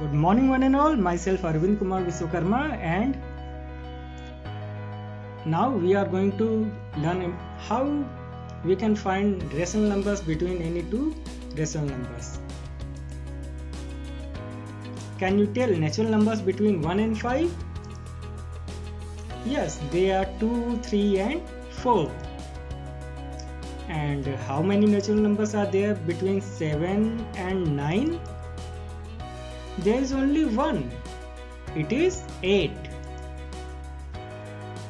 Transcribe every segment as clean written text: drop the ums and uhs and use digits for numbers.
Good morning one and all, myself Arvind Kumar Vishwakarma, and now we are going to learn how we can find rational numbers between any two rational numbers. Can you tell natural numbers between 1 and 5? Yes, they are 2, 3 and 4. And how many natural numbers are there between 7 and 9? There is only one. It is 8.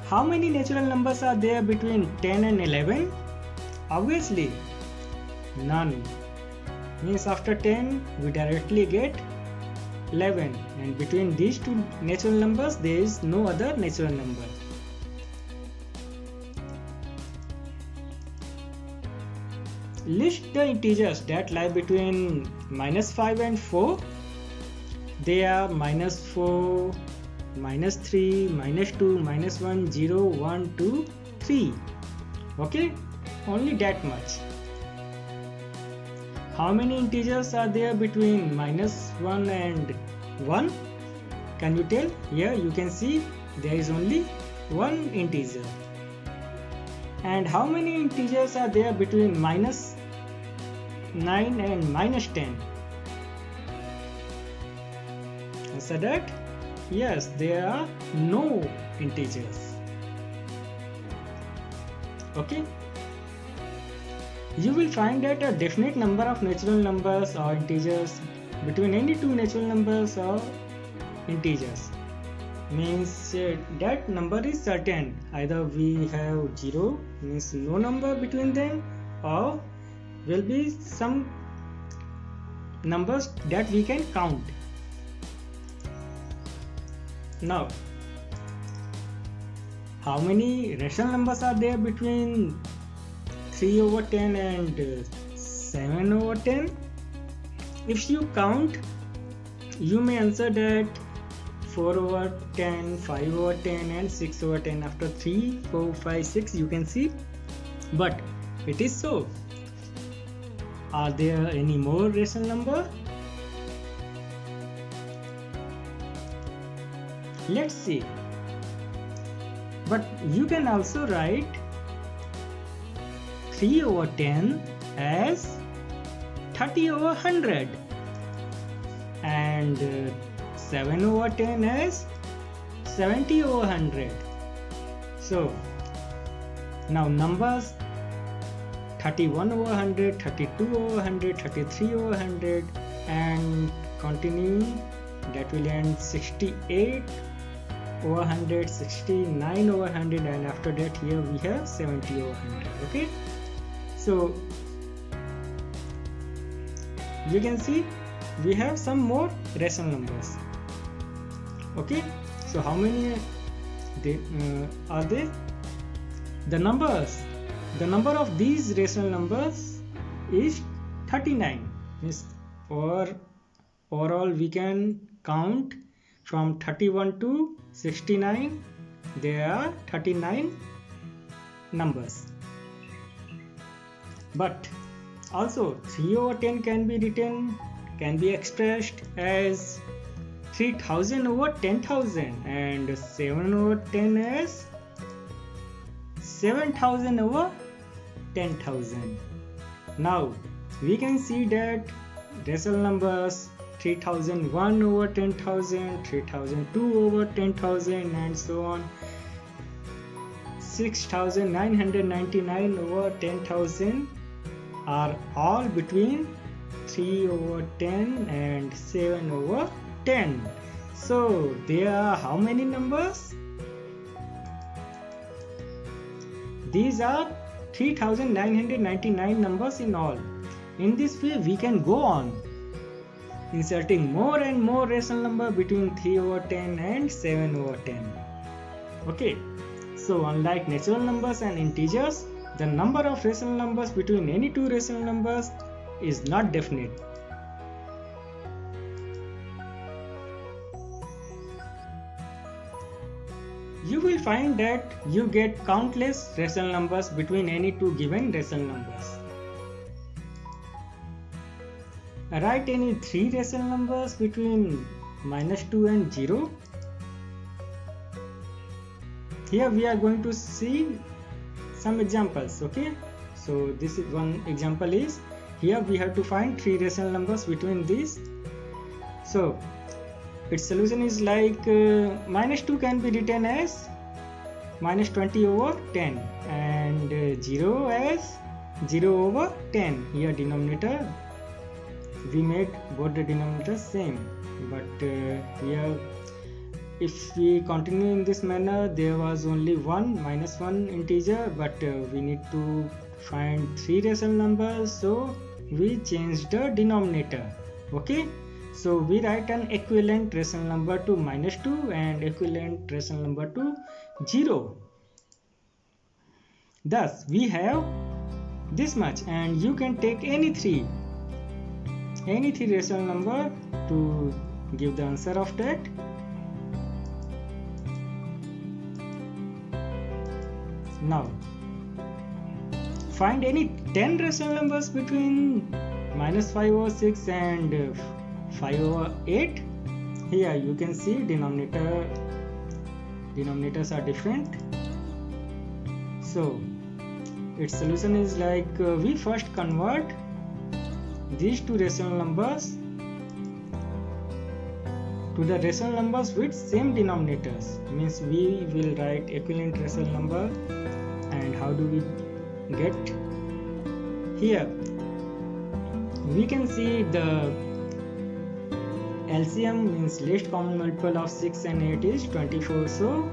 How many natural numbers are there between 10 and 11? Obviously, none. Means after 10 we directly get 11, and between these two natural numbers there is no other natural number. List the integers that lie between -5 and 4. They are -4, -3, -2, -1, 0, 1, 2, 3. Okay, only that much. How many integers are there between -1 and 1? Can you tell? Here you can see there is only one integer. And how many integers are there between -9 and -10? Answer that. Yes, there are no integers. Okay. You will find that a definite number of natural numbers or integers between any two natural numbers or integers means that number is certain. Either we have 0 means no number between them, or will be some numbers that we can count. Now, how many rational numbers are there between 3/10 and 7/10? If you count, you may answer that 4/10, 5/10 and 6/10. After 3, 4, 5, 6 you can see, but it is so. Are there any more rational number? Let's see. But you can also write 3/10 as 30/100 and 7/10 as 70/100. So now numbers 31/100, 32/100, 33/100 and continuing, that will end 68/100, 69/100, and after that here we have 70/100. Okay, so you can see we have some more rational numbers. Okay, so how many are they? The number of these rational numbers is 39. Means overall we can count from 31 to 69. There are 39 numbers. But also 3/10 can be expressed as 3000/10,000 and 7/10 as 7000/10,000. Now we can see that rational numbers 3001/10,000, 3002/10,000 and so on, 6999/10,000 are all between 3/10 and 7/10. So there are how many numbers? These are 3999 numbers in all. In this way we can go on inserting more and more rational number between 3/10 and 7/10. Okay, so unlike natural numbers and integers, the number of rational numbers between any two rational numbers is not definite. You will find that you get countless rational numbers between any two given rational numbers. Write any three rational numbers between minus 2 and 0. Here we are going to see some examples. Okay, so this is one example is here we have to find 3 rational numbers between these. So its solution is like minus 2 can be written as minus 20 over 10 and 0 as 0 over 10. Here denominator we made both the denominators same, but here if we continue in this manner, there was only one minus 1 integer, but we need to find 3 rational numbers, so we changed the denominator. Okay, so we write an equivalent rational number to minus 2 and equivalent rational number to 0. Thus we have this much, and you can take any three rational number to give the answer of that. Now find any 10 rational numbers between minus 5 over 6 and 5 over 8. Here you can see denominators are different. So its solution is like we first convert these two rational numbers to the rational numbers with same denominators. Means we will write equivalent rational number. And how do we get? Here we can see the LCM means least common multiple of 6 and 8 is 24. So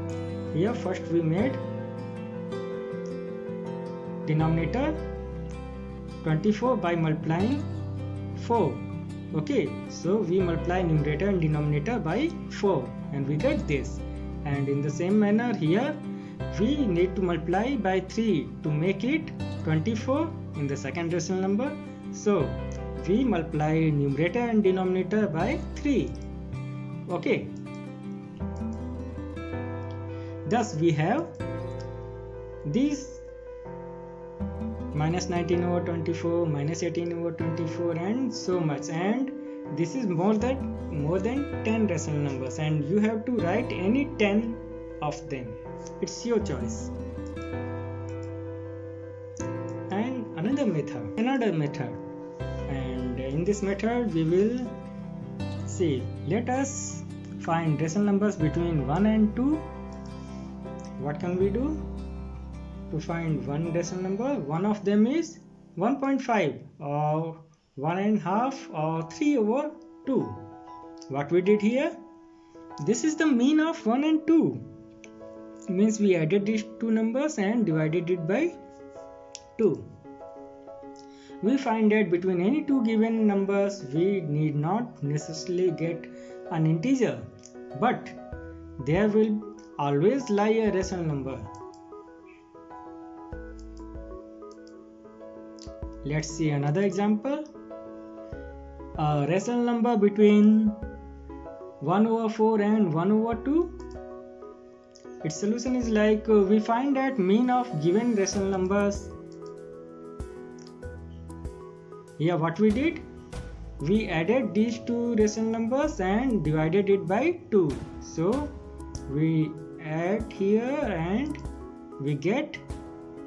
here first we made denominator 24 by multiplying 4. Okay, so we multiply numerator and denominator by 4 and we get this. And in the same manner here we need to multiply by 3 to make it 24 in the second rational number. So we multiply numerator and denominator by 3. Okay, thus we have these minus 19 over 24, minus 18 over 24 and so much, and this is more than 10 rational numbers, and you have to write any 10 of them. It's your choice. And another method, and in this method we will see, let us find rational numbers between 1 and 2. What can we do to find one rational number? One of them is 1.5 or 1.5 or 3 over 2. What we did here, this is the mean of 1 and 2. Means we added these two numbers and divided it by 2. We find that between any two given numbers we need not necessarily get an integer, but there will always lie a rational number. Let's see another example. A rational number between 1 over 4 and 1 over 2. Its solution is like we find that mean of given rational numbers. Here what we did, we added these two rational numbers and divided it by 2. So we add here and we get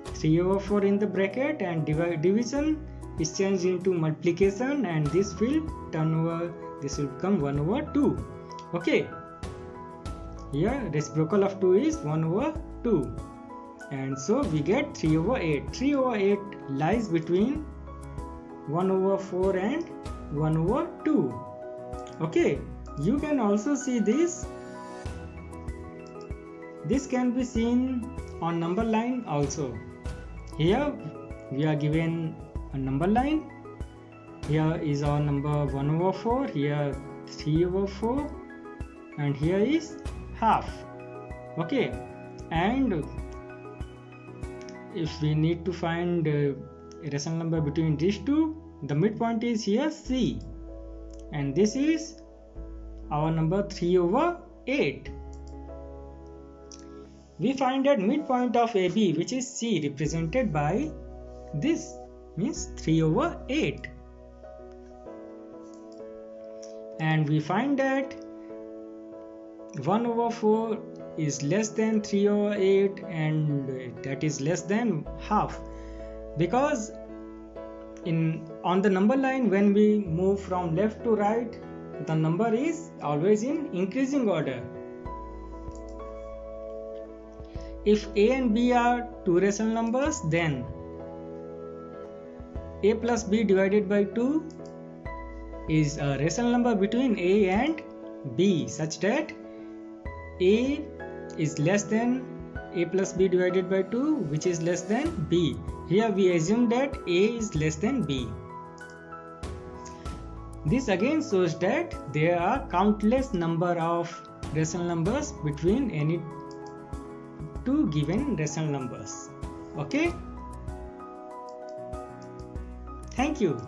3 over 4 in the bracket, and division is changed into multiplication, and this will become 1 over 2. Okay, here reciprocal of 2 is 1 over 2, and so we get 3 over 8. 3 over 8 lies between 1 over 4 and 1 over 2. Okay, you can also see this. This can be seen on number line also. Here we are given a number line. Here is our number 1 over 4, here 3 over 4, and here is half. Okay, and if we need to find a rational number between these two, the midpoint is here C, and this is our number 3 over 8. We find that midpoint of AB, which is C, represented by this, means 3 over 8. And we find that 1 over 4 is less than 3 over 8, and that is less than half, because on the number line, when we move from left to right, the number is always in increasing order. If a and b are two rational numbers, then a plus b divided by 2 is a rational number between a and b, such that a is less than a plus b divided by 2, which is less than b. Here we assume that a is less than b. This again shows that there are countless number of rational numbers between any two given rational numbers. Okay? Thank you.